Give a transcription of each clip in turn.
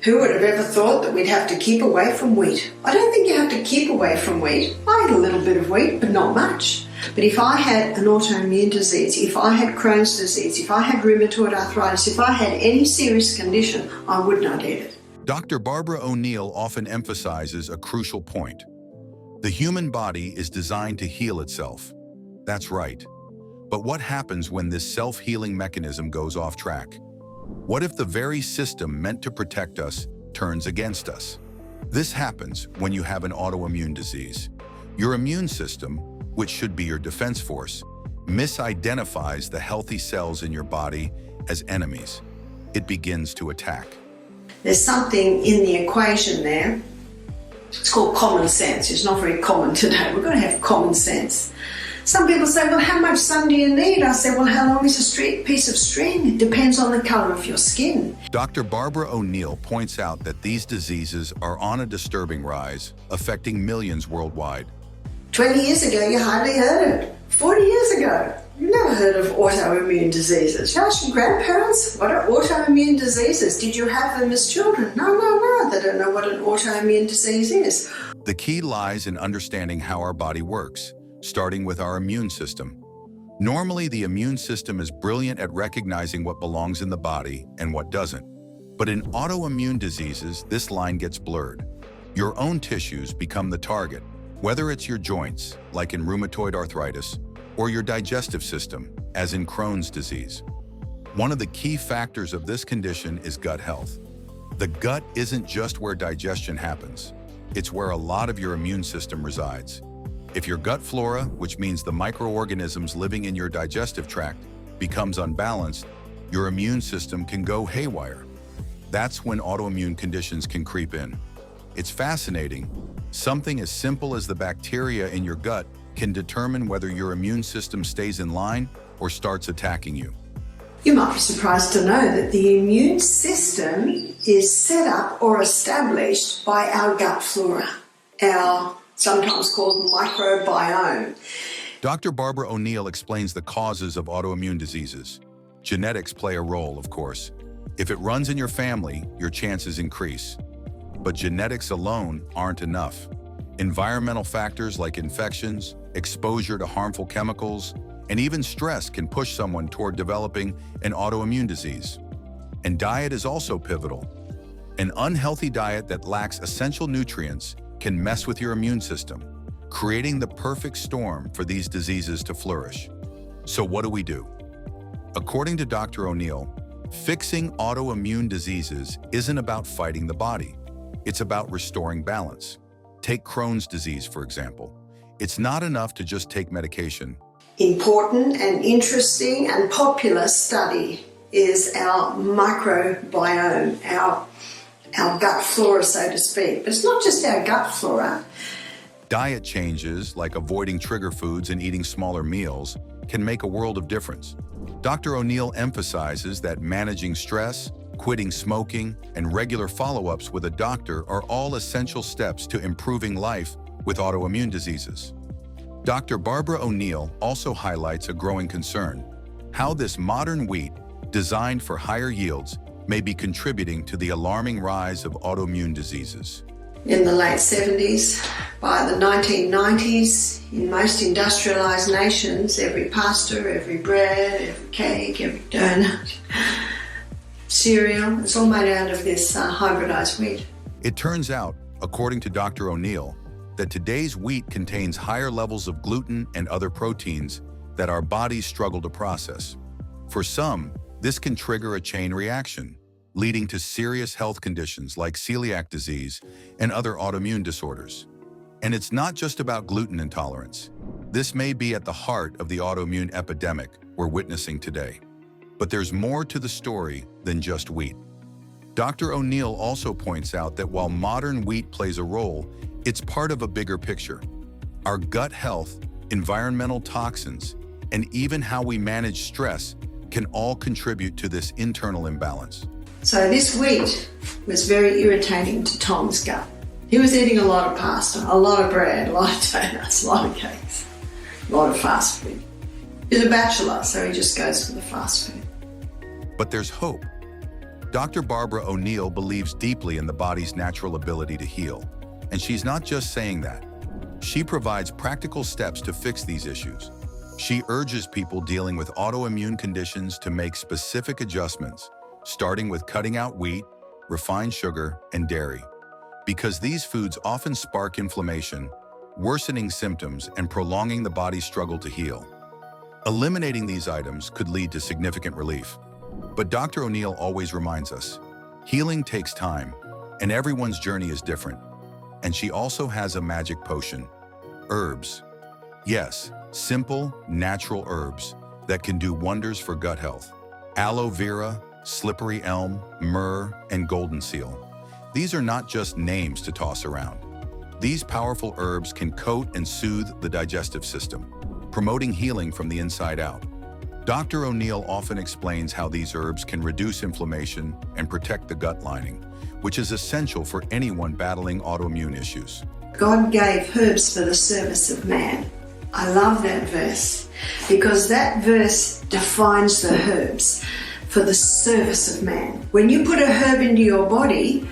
Who would have ever thought that we'd have to keep away from wheat? I don't think you have to keep away from wheat. I eat a little bit of wheat, but not much. But if I had an autoimmune disease, if I had Crohn's disease, if I had rheumatoid arthritis, if I had any serious condition, I would not eat it. Dr. Barbara O'Neill often emphasizes a crucial point. The human body is designed to heal itself. That's right. But what happens when this self-healing mechanism goes off track? What if the very system meant to protect us turns against us? This happens when you have an autoimmune disease. Your immune system, which should be your defense force, misidentifies the healthy cells in your body as enemies. It begins to attack. There's something in the equation there. It's called common sense. It's not very common today. We've got to have common sense. Some people say, well, how much sun do you need? I say, well, how long is a piece of string? It depends on the color of your skin. Dr. Barbara O'Neill points out that these diseases are on a disturbing rise, affecting millions worldwide. 20 years ago, you hardly heard it. 40 years ago, you never heard of autoimmune diseases. Ask your grandparents, what are autoimmune diseases? Did you have them as children? No, they don't know what an autoimmune disease is. The key lies in understanding how our body works, starting with our immune system. Normally, the immune system is brilliant at recognizing what belongs in the body and what doesn't. But in autoimmune diseases, this line gets blurred. Your own tissues become the target, whether it's your joints, like in rheumatoid arthritis, or your digestive system, as in Crohn's disease. One of the key factors of this condition is gut health. The gut isn't just where digestion happens. It's where a lot of your immune system resides. If your gut flora, which means the microorganisms living in your digestive tract, becomes unbalanced, your immune system can go haywire. That's when autoimmune conditions can creep in. It's fascinating. Something as simple as the bacteria in your gut can determine whether your immune system stays in line or starts attacking you. You might be surprised to know that the immune system is set up or established by our gut flora, our sometimes called microbiome. Dr. Barbara O'Neill explains the causes of autoimmune diseases. Genetics play a role, of course. If it runs in your family, your chances increase. But genetics alone aren't enough. Environmental factors like infections, exposure to harmful chemicals, and even stress can push someone toward developing an autoimmune disease. And diet is also pivotal. An unhealthy diet that lacks essential nutrients can mess with your immune system, creating the perfect storm for these diseases to flourish. So what do we do? According to Dr. O'Neill, fixing autoimmune diseases isn't about fighting the body. It's about restoring balance. Take Crohn's disease, for example. It's not enough to just take medication. Important and interesting and popular study is our microbiome, our gut flora, so to speak. But it's not just our gut flora. Diet changes, like avoiding trigger foods and eating smaller meals, can make a world of difference. Dr. O'Neill emphasizes that managing stress, quitting smoking, and regular follow-ups with a doctor are all essential steps to improving life with autoimmune diseases. Dr. Barbara O'Neill also highlights a growing concern: how this modern wheat, designed for higher yields, may be contributing to the alarming rise of autoimmune diseases. In the late 70s, by the 1990s, in most industrialized nations, every pasta, every bread, every cake, every donut, cereal, it's all made out of this hybridized wheat. It turns out, according to Dr. O'Neill, that today's wheat contains higher levels of gluten and other proteins that our bodies struggle to process. For some, this can trigger a chain reaction, leading to serious health conditions like celiac disease and other autoimmune disorders. And it's not just about gluten intolerance. This may be at the heart of the autoimmune epidemic we're witnessing today. But there's more to the story than just wheat. Dr. O'Neill also points out that while modern wheat plays a role, it's part of a bigger picture. Our gut health, environmental toxins, and even how we manage stress can all contribute to this internal imbalance. So this wheat was very irritating to Tom's gut. He was eating a lot of pasta, a lot of bread, a lot of donuts, a lot of cakes, a lot of fast food. He's a bachelor, so he just goes for the fast food. But there's hope. Dr. Barbara O'Neill believes deeply in the body's natural ability to heal, and she's not just saying that. She provides practical steps to fix these issues. She urges people dealing with autoimmune conditions to make specific adjustments, starting with cutting out wheat, refined sugar, and dairy, because these foods often spark inflammation, worsening symptoms and prolonging the body's struggle to heal. Eliminating these items could lead to significant relief. But Dr. O'Neill always reminds us, healing takes time, and everyone's journey is different. And she also has a magic potion: herbs. Yes, simple, natural herbs that can do wonders for gut health. Aloe vera, slippery elm, myrrh, and golden seal. These are not just names to toss around. These powerful herbs can coat and soothe the digestive system, promoting healing from the inside out. Dr. O'Neill often explains how these herbs can reduce inflammation and protect the gut lining, which is essential for anyone battling autoimmune issues. God gave herbs for the service of man. I love that verse because that verse defines the herbs for the service of man. When you put a herb into your body,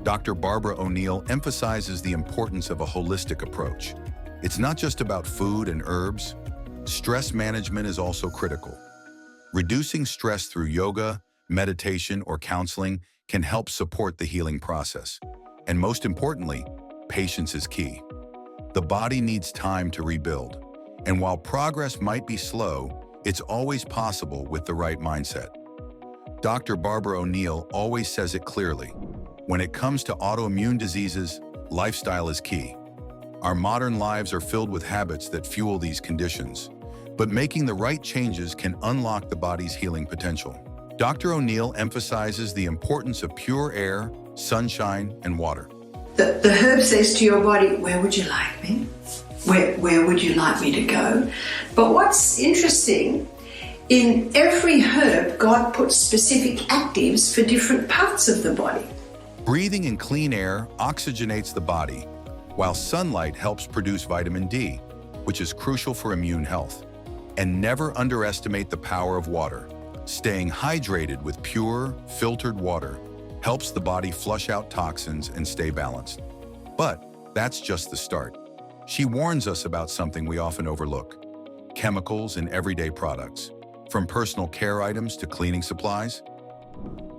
Dr. Barbara O'Neill emphasizes the importance of a holistic approach. It's not just about food and herbs. Stress management is also critical. Reducing stress through yoga, meditation, or counseling can help support the healing process. And most importantly, patience is key. The body needs time to rebuild. And while progress might be slow, it's always possible with the right mindset. Dr. Barbara O'Neill always says it clearly. When it comes to autoimmune diseases, lifestyle is key. Our modern lives are filled with habits that fuel these conditions, but making the right changes can unlock the body's healing potential. Dr. O'Neill emphasizes the importance of pure air, sunshine, and water. The herb says to your body, where would you like me? Where would you like me to go? But what's interesting, in every herb, God puts specific actives for different parts of the body. Breathing in clean air oxygenates the body, while sunlight helps produce vitamin D, which is crucial for immune health. And never underestimate the power of water. Staying hydrated with pure, filtered water helps the body flush out toxins and stay balanced. But that's just the start. She warns us about something we often overlook: chemicals in everyday products, from personal care items to cleaning supplies.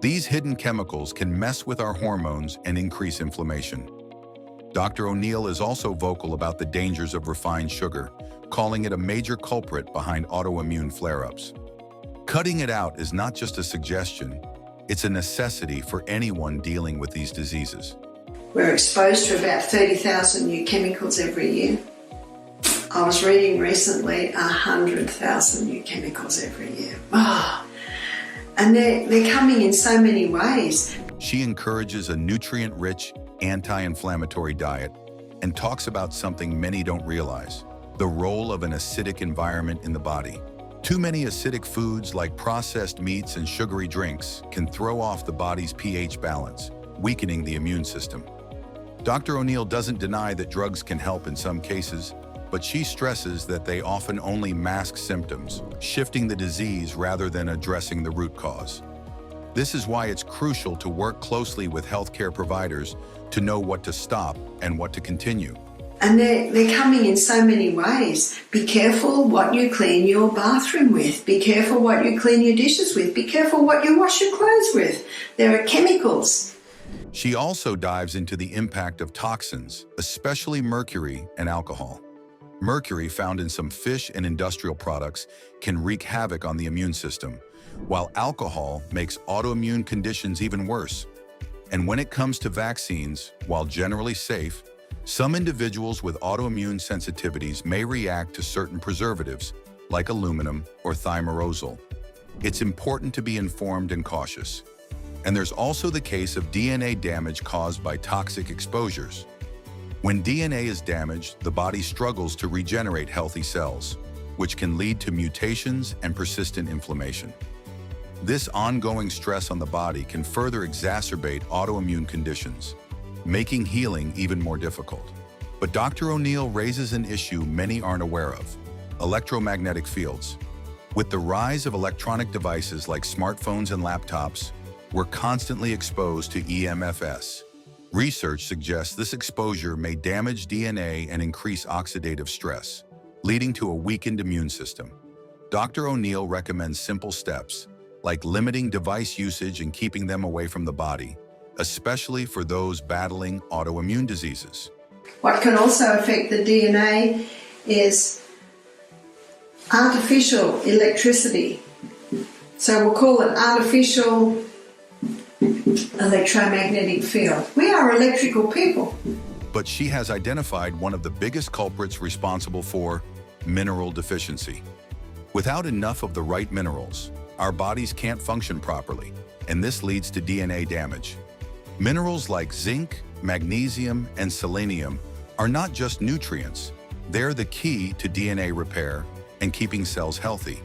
These hidden chemicals can mess with our hormones and increase inflammation. Dr. O'Neill is also vocal about the dangers of refined sugar, calling it a major culprit behind autoimmune flare-ups. Cutting it out is not just a suggestion, it's a necessity for anyone dealing with these diseases. We're exposed to about 30,000 new chemicals every year. I was reading recently 100,000 new chemicals every year. And they're coming in so many ways. She encourages a nutrient-rich, anti-inflammatory diet and talks about something many don't realize: the role of an acidic environment in the body. Too many acidic foods like processed meats and sugary drinks can throw off the body's pH balance, weakening the immune system. Dr. O'Neill doesn't deny that drugs can help in some cases, but she stresses that they often only mask symptoms, shifting the disease rather than addressing the root cause. This is why it's crucial to work closely with healthcare providers to know what to stop and what to continue. And they're coming in so many ways. Be careful what you clean your bathroom with. Be careful what you clean your dishes with. Be careful what you wash your clothes with. There are chemicals. She also dives into the impact of toxins, especially mercury and alcohol. Mercury, found in some fish and industrial products, can wreak havoc on the immune system, while alcohol makes autoimmune conditions even worse. And when it comes to vaccines, while generally safe, some individuals with autoimmune sensitivities may react to certain preservatives, like aluminum or thimerosal. It's important to be informed and cautious. And there's also the case of DNA damage caused by toxic exposures. When DNA is damaged, the body struggles to regenerate healthy cells, which can lead to mutations and persistent inflammation. This ongoing stress on the body can further exacerbate autoimmune conditions, making healing even more difficult. But Dr. O'Neill raises an issue many aren't aware of: electromagnetic fields. With the rise of electronic devices like smartphones and laptops, we're constantly exposed to EMFs. Research suggests this exposure may damage DNA and increase oxidative stress, leading to a weakened immune system. Dr. O'Neill recommends simple steps, like limiting device usage and keeping them away from the body, especially for those battling autoimmune diseases. What can also affect the DNA is artificial electricity. So we'll call it artificial electromagnetic field. We are electrical people. But she has identified one of the biggest culprits responsible for mineral deficiency. Without enough of the right minerals, our bodies can't function properly, and this leads to DNA damage. Minerals like zinc, magnesium, and selenium are not just nutrients, they're the key to DNA repair and keeping cells healthy.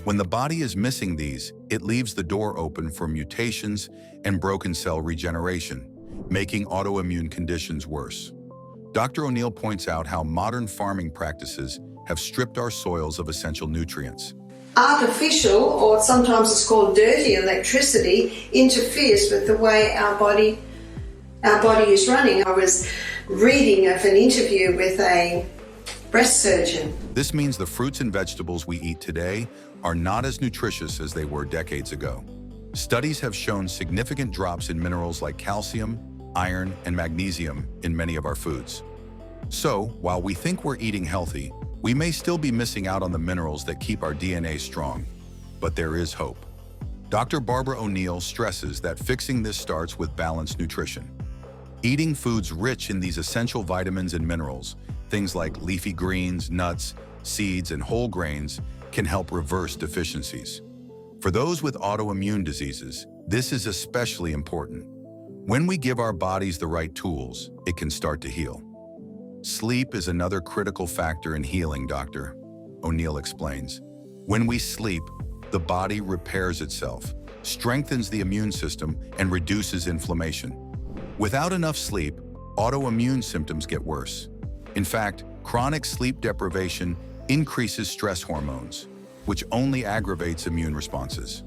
When the body is missing these, it leaves the door open for mutations and broken cell regeneration, making autoimmune conditions worse. Dr. O'Neill points out how modern farming practices have stripped our soils of essential nutrients. Artificial, or sometimes it's called dirty electricity, interferes with the way our body is running. I was reading of an interview with a breast surgeon. This means the fruits and vegetables we eat today are not as nutritious as they were decades ago. Studies have shown significant drops in minerals like calcium, iron, and magnesium in many of our foods. So, while we think we're eating healthy, we may still be missing out on the minerals that keep our DNA strong. But there is hope. Dr. Barbara O'Neill stresses that fixing this starts with balanced nutrition. Eating foods rich in these essential vitamins and minerals, things like leafy greens, nuts, seeds, and whole grains, can help reverse deficiencies. For those with autoimmune diseases, this is especially important. When we give our bodies the right tools, it can start to heal. Sleep is another critical factor in healing, Dr. O'Neill explains. When we sleep, the body repairs itself, strengthens the immune system, and reduces inflammation. Without enough sleep, autoimmune symptoms get worse. In fact, chronic sleep deprivation increases stress hormones, which only aggravates immune responses.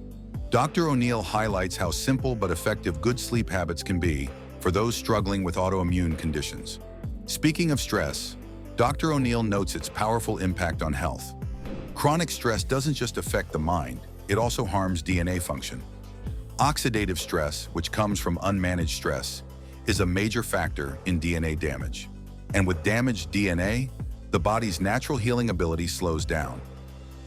Dr. O'Neill highlights how simple but effective good sleep habits can be for those struggling with autoimmune conditions. Speaking of stress, Dr. O'Neill notes its powerful impact on health. Chronic stress doesn't just affect the mind, it also harms DNA function. Oxidative stress, which comes from unmanaged stress, is a major factor in DNA damage. And with damaged DNA, the body's natural healing ability slows down.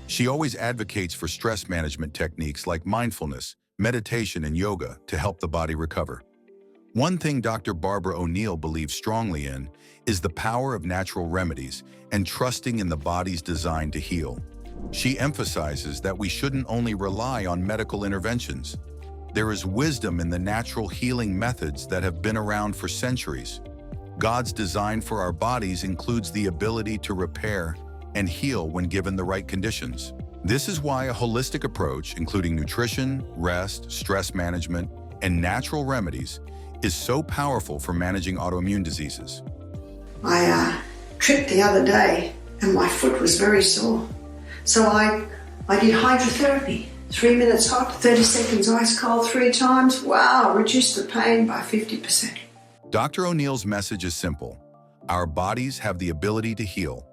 She always advocates for stress management techniques like mindfulness, meditation, and yoga to help the body recover. One thing Dr. Barbara O'Neill believes strongly in is the power of natural remedies and trusting in the body's design to heal. She emphasizes that we shouldn't only rely on medical interventions. There is wisdom in the natural healing methods that have been around for centuries. God's design for our bodies includes the ability to repair and heal when given the right conditions. This is why a holistic approach, including nutrition, rest, stress management, and natural remedies, is so powerful for managing autoimmune diseases. I tripped the other day and my foot was very sore. So I did hydrotherapy. 3 minutes hot, 30 seconds ice cold 3 times. Wow, reduced the pain by 50%. Dr. O'Neill's message is simple. Our bodies have the ability to heal.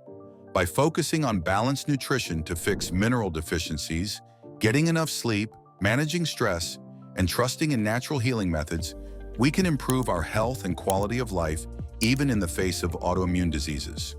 By focusing on balanced nutrition to fix mineral deficiencies, getting enough sleep, managing stress, and trusting in natural healing methods, we can improve our health and quality of life even in the face of autoimmune diseases.